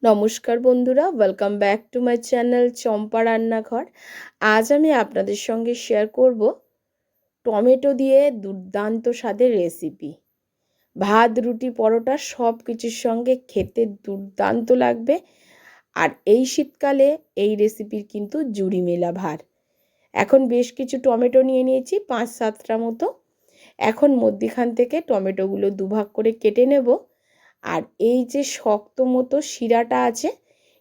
নমস্কার বন্ধুরা, welcome back to my channel Champa Rannaghar. আজ আমি আপনাদের সঙ্গে শেয়ার করব টমেটো দিয়ে দুর্দান্ত স্বাদের রেসিপি। ভাত, রুটি, পরোটা সব কিছুর সঙ্গে খেতে দুর্দান্ত লাগবে। আর এই শীতকালে এই রেসিপির কিন্তু জুড়ি মেলা ভার। এখন বেশ কিছু টমেটো নিয়ে নিয়েছি, 5-7টা মতো। এখন মধ্যিখান থেকে টমেটোগুলো দুভাগ করে কেটে নেব। আর এই যে শক্ত মতো শিরাটা আছে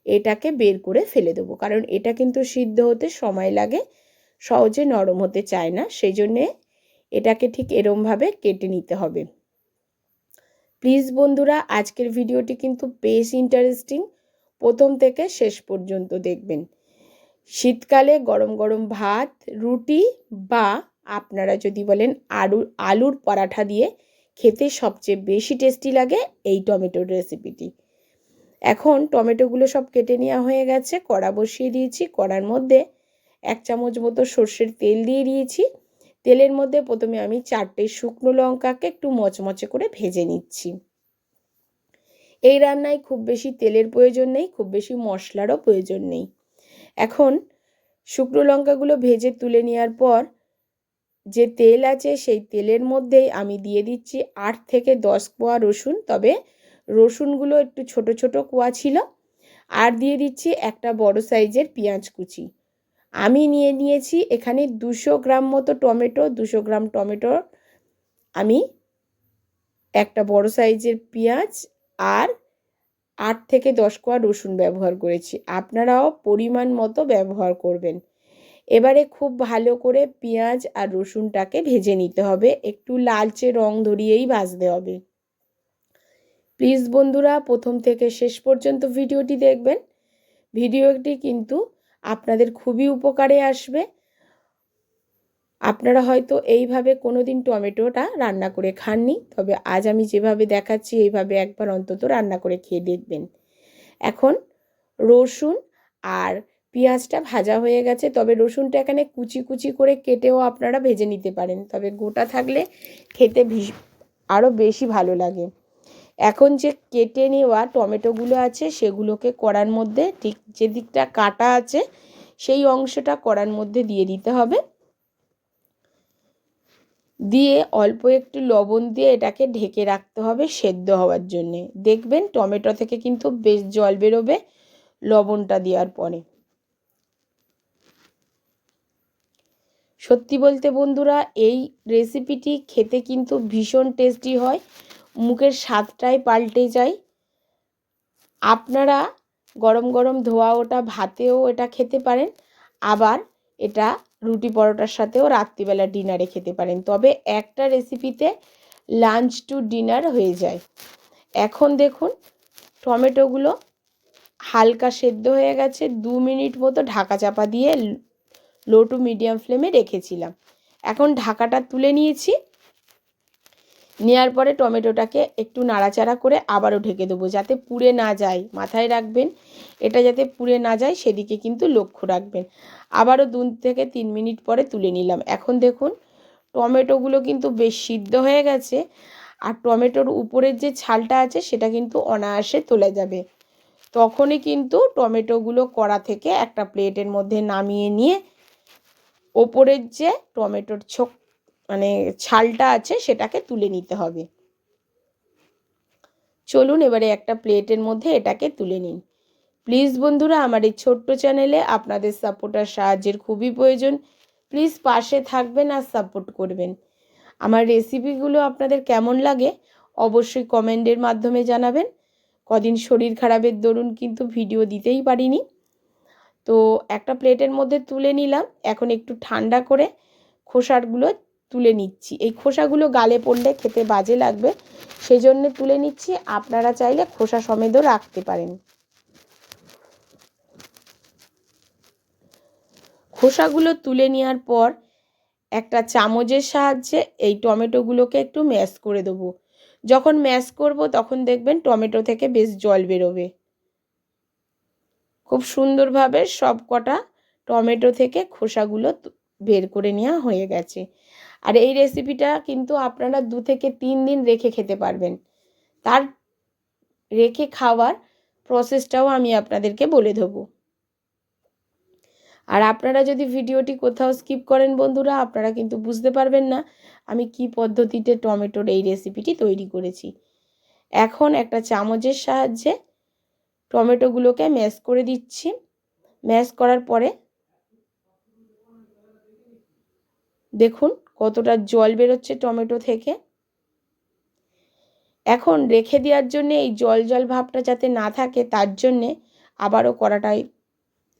এটাকে বের করে ফেলে দেবো, কারণ এটা কিন্তু সিদ্ধ হতে সময় লাগে, সহজে নরম হতে চায় না। সেই জন্যে এটাকে ঠিক এরমভাবে কেটে নিতে হবে। প্লিজ বন্ধুরা, আজকের ভিডিওটি কিন্তু বেশ ইন্টারেস্টিং, প্রথম থেকে শেষ পর্যন্ত দেখবেন। শীতকালে গরম গরম ভাত, রুটি বা আপনারা যদি বলেন আলুর পরাঠা দিয়ে খেতে সবচেয়ে বেশি টেস্টি লাগে এই টমেটোর রেসিপিটি। এখন টমেটোগুলো সব কেটে নেওয়া হয়ে গেছে, কড়া বসিয়ে দিয়েছি। কড়ার মধ্যে 1 চামচ মতো সর্ষের তেল দিয়ে দিয়েছি। তেলের মধ্যে প্রথমে আমি 4টে শুকনো লঙ্কাকে একটু মচমচে করে ভেজে নিচ্ছি। এই রান্নায় খুব বেশি তেলের প্রয়োজন নেই, খুব বেশি মশলারও প্রয়োজন নেই। এখন শুকনো লঙ্কাগুলো ভেজে তুলে নেওয়ার পর যে তেল আছে সেই তেলের মধ্যেই আমি দিয়ে দিচ্ছি 8 থেকে 10 কোয়া রসুন, তবে রসুনগুলো একটু ছোট ছোট কোয়া ছিল। আর দিয়ে দিচ্ছি একটা বড় সাইজের পেঁয়াজ কুচি। আমি নিয়েছি এখানে 200 গ্রাম মতো টমেটো। 200 গ্রাম টমেটো আমি একটা বড় সাইজের পেঁয়াজ আর 8 থেকে 10 কোয়া রসুন ব্যবহার করেছি। আপনারাও পরিমাণ মতো ব্যবহার করবেন। এবারে খুব ভালো করে পেঁয়াজ আর রসুনটাকে ভেজে নিতে হবে, একটু লালচে রং ধরিয়েই ভাজতে হবে। প্লিজ বন্ধুরা, প্রথম থেকে শেষ পর্যন্ত ভিডিওটি দেখবেন। ভিডিওটি কিন্তু আপনাদের খুবই উপকারে আসবে। আপনারা হয়তো এইভাবে কোনোদিন টমেটোটা রান্না করে খাননি, তবে আজ আমি যেভাবে দেখাচ্ছি এইভাবে একবার অন্তত রান্না করে খেয়ে দেখবেন। এখন রসুন আর পেঁয়াজটা ভাজা হয়ে গেছে, তবে রসুনটা এখানে কুচি কুচি করে কেটেও আপনারা ভেজে নিতে পারেন, তবে গোটা থাকলে খেতে আরও বেশি ভালো লাগে। এখন যে কেটে নেওয়া টমেটোগুলো আছে সেগুলোকে কড়ার মধ্যে ঠিক যে দিকটা কাটা আছে সেই অংশটা কড়ার মধ্যে দিয়ে দিতে হবে। দিয়ে অল্প একটু লবণ দিয়ে এটাকে ঢেকে রাখতে হবে সেদ্ধ হওয়ার জন্যে। দেখবেন টমেটো থেকে কিন্তু বেশ জল বেরোবে লবণটা দেওয়ার পরে। সত্যি বলতে বন্ধুরা, এই রেসিপিটি খেতে কিন্তু ভীষণ টেস্টি হয়, মুখের স্বাদটাই পাল্টে যায়। আপনারা গরম গরম ধোয়া ওটা ভাতেও এটা খেতে পারেন, আবার এটা রুটি পরোটার সাথেও রাত্রিবেলা ডিনারে খেতে পারেন। তবে একটা রেসিপিতে লাঞ্চ টু ডিনার হয়ে যায়। এখন দেখুন টমেটোগুলো হালকা সেদ্ধ হয়ে গেছে। 2 মিনিট মতো ঢাকা চাপা দিয়ে লো টু মিডিয়াম ফ্লেমে রেখেছিলাম। এখন ঢাকাটা তুলে নিয়েছি। নেওয়ার পরে টমেটোটাকে একটু নাড়াচাড়া করে আবারও ঢেকে দেবো, যাতে পুড়ে না যায়। মাথায় রাখবেন এটা যাতে পুড়ে না যায়, সেদিকে কিন্তু লক্ষ্য রাখবেন। আবারও 2 থেকে 3 মিনিট পরে তুলে নিলাম। এখন দেখুন টমেটোগুলো কিন্তু বেশ সিদ্ধ হয়ে গেছে, আর টমেটোর উপরের যে ছালটা আছে সেটা কিন্তু অনায়াসে তোলা যাবে। তখনই কিন্তু টমেটোগুলো কড়া থেকে একটা প্লেটের মধ্যে নামিয়ে নিয়ে ওপরের যে টমেটোর ছালটা আছে সেটাকে তুলে নিতে হবে। চলুন এবারে একটা প্লেটের মধ্যে এটাকে তুলে নিন। প্লিজ বন্ধুরা, আমার এই ছোট্ট চ্যানেলে আপনাদের সাপোর্ট আর সাহায্যের খুবই প্রয়োজন। প্লিজ পাশে থাকবেন আর সাপোর্ট করবেন। আমার রেসিপিগুলো আপনাদের কেমন লাগে অবশ্যই কমেন্টের মাধ্যমে জানাবেন। কদিন শরীর খারাপের দরুন কিন্তু ভিডিও দিতেই পারিনি। তো একটা প্লেটের মধ্যে তুলে নিলাম। এখন একটু ঠান্ডা করে খোসাগুলো তুলে নিচ্ছি। এই খোসাগুলো গালে পড়লে খেতে বাজে লাগবে, সেই জন্য তুলে নিচ্ছি। আপনারা চাইলে খোসা সমেতও রাখতে পারেন। খোসাগুলো তুলে নেওয়ার পর একটা চামচের সাহায্যে এই টমেটোগুলোকে একটু ম্যাশ করে দেবো। যখন ম্যাশ করব তখন দেখবেন টমেটো থেকে বেশ জল বেরোবে। খুব সুন্দরভাবে সব কটা টমেটো থেকে খোসাগুলো বের করে নেওয়া হয়ে গেছে। আর এই রেসিপিটা কিন্তু আপনারা 2 থেকে 3 দিন রেখে খেতে পারবেন। তার রেখে খাওয়ার প্রসেসটাও আমি আপনাদেরকে বলে দেবো। আর আপনারা যদি ভিডিওটি কোথাও স্কিপ করেন বন্ধুরা, আপনারা কিন্তু বুঝতে পারবেন না আমি কি পদ্ধতিতে টমেটোর এই রেসিপিটি তৈরি করেছি। এখন একটা চামচের সাহায্যে টমেটোগুলোকে ম্যাশ করে দিচ্ছি। ম্যাশ করার পরে দেখুন কতটা জল বেরোচ্ছে টমেটো থেকে। এখন রেখে দেওয়ার জন্য এই জল জল ভাবটা যাতে না থাকে তার জন্যে আবারও কড়াটায়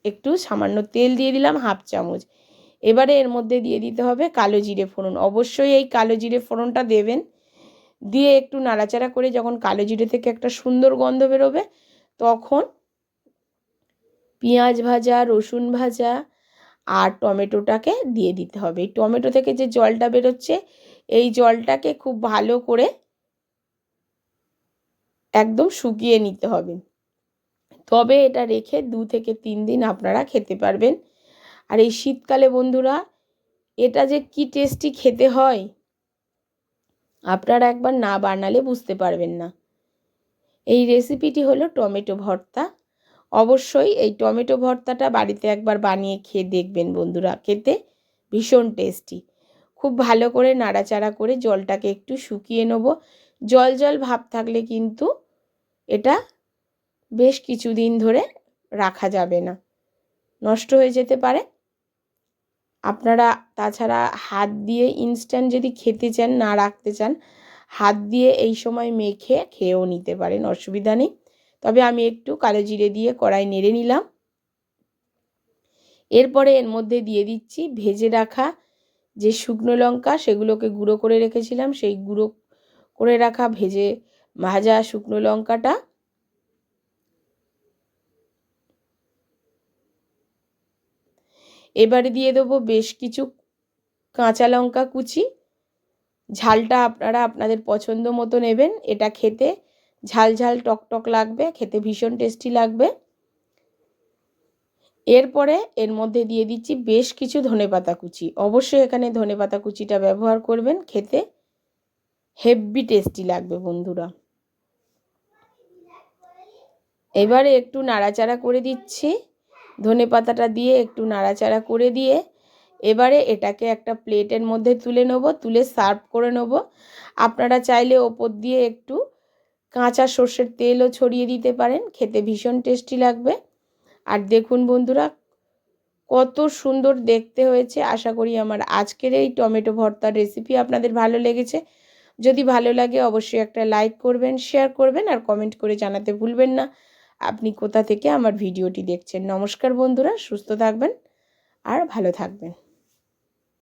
একটু সামান্য তেল দিয়ে দিলাম, হাফ চামচ। এবারে এর মধ্যে দিয়ে দিতে হবে কালো জিরে ফোড়ন। অবশ্যই এই কালো জিরে ফোড়নটা দেবেন। দিয়ে একটু নাড়াচাড়া করে যখন কালো জিরে থেকে একটা সুন্দর গন্ধ বেরোবে তখন পেঁয়াজ ভাজা, রসুন ভাজা আর টমেটোটাকে দিয়ে দিতে হবে। এই টমেটো থেকে যে জলটা বেরোচ্ছে এই জলটাকে খুব ভালো করে একদম শুকিয়ে নিতে হবে, তবে এটা রেখে 2 থেকে 3 দিন আপনারা খেতে পারবেন। আর এই শীতকালে বন্ধুরা এটা যে কি টেস্টি খেতে হয় আপনারা একবার না বানালে বুঝতে পারবেন না। এই রেসিপিটি হলো টমেটো ভর্তা। অবশ্যই এই টমেটো ভর্তাটা বাড়িতে একবার বানিয়ে খেয়ে দেখবেন বন্ধুরা, খেতে ভীষণ টেস্টি। খুব ভালো করে নাড়াচাড়া করে জলটাকে একটু শুকিয়ে নেব। জল জল ভাব থাকলে কিন্তু এটা বেশ কিছুদিন ধরে রাখা যাবে না, নষ্ট হয়ে যেতে পারে। আপনারা তাছাড়া হাত দিয়ে ইনস্ট্যান্ট যদি খেতে চান, না রাখতে চান, হাত দিয়ে এই সময় মেখে খেয়েও নিতে পারেন, অসুবিধা নেই। তবে আমি একটু কালো জিরে দিয়ে কড়াই নেড়ে নিলাম। এরপরে এর মধ্যে দিয়ে দিচ্ছি ভেজে রাখা যে শুকনো লঙ্কা, সেগুলোকে গুঁড়ো করে রেখেছিলাম, সেই গুঁড়ো করে রাখা ভাজা শুকনো লঙ্কাটা এবারে দিয়ে দেবো বেশ কিছু কাঁচা লঙ্কা কুচি। ঝালটা আপনারা আপনাদের পছন্দ মতো নেবেন। এটা খেতে ঝাল ঝাল টকটক লাগবে, খেতে ভীষণ টেস্টি লাগবে। এরপরে এর মধ্যে দিয়ে দিচ্ছি বেশ কিছু ধনেপাতা কুচি। অবশ্যই এখানে ধনেপাতা কুচিটা ব্যবহার করবেন, খেতে হেভি টেস্টি লাগবে বন্ধুরা। এবারে একটু নাড়াচাড়া করে দিচ্ছি, ধনেপাতাটা দিয়ে একটু নাড়াচাড়া করে দিয়ে এবারে এটাকে একটা প্লেটের মধ্যে তুলে নেব, তুলে সার্ভ করে নেব। আপনারা চাইলে ওপর দিয়ে একটু কাঁচা সর্ষের তেলও ছড়িয়ে দিতে পারেন, খেতে ভীষণ টেস্টি লাগবে। আর দেখুন বন্ধুরা কত সুন্দর দেখতে হয়েছে। আশা করি আমার আজকের এই টমেটো ভর্তার রেসিপি আপনাদের ভালো লেগেছে। যদি ভালো লাগে অবশ্যই একটা লাইক করবেন, শেয়ার করবেন আর কমেন্ট করে জানাতে ভুলবেন না আপনি কোথা থেকে আমার ভিডিওটি দেখছেন। নমস্কার বন্ধুরা, সুস্থ থাকবেন আর ভালো থাকবেন।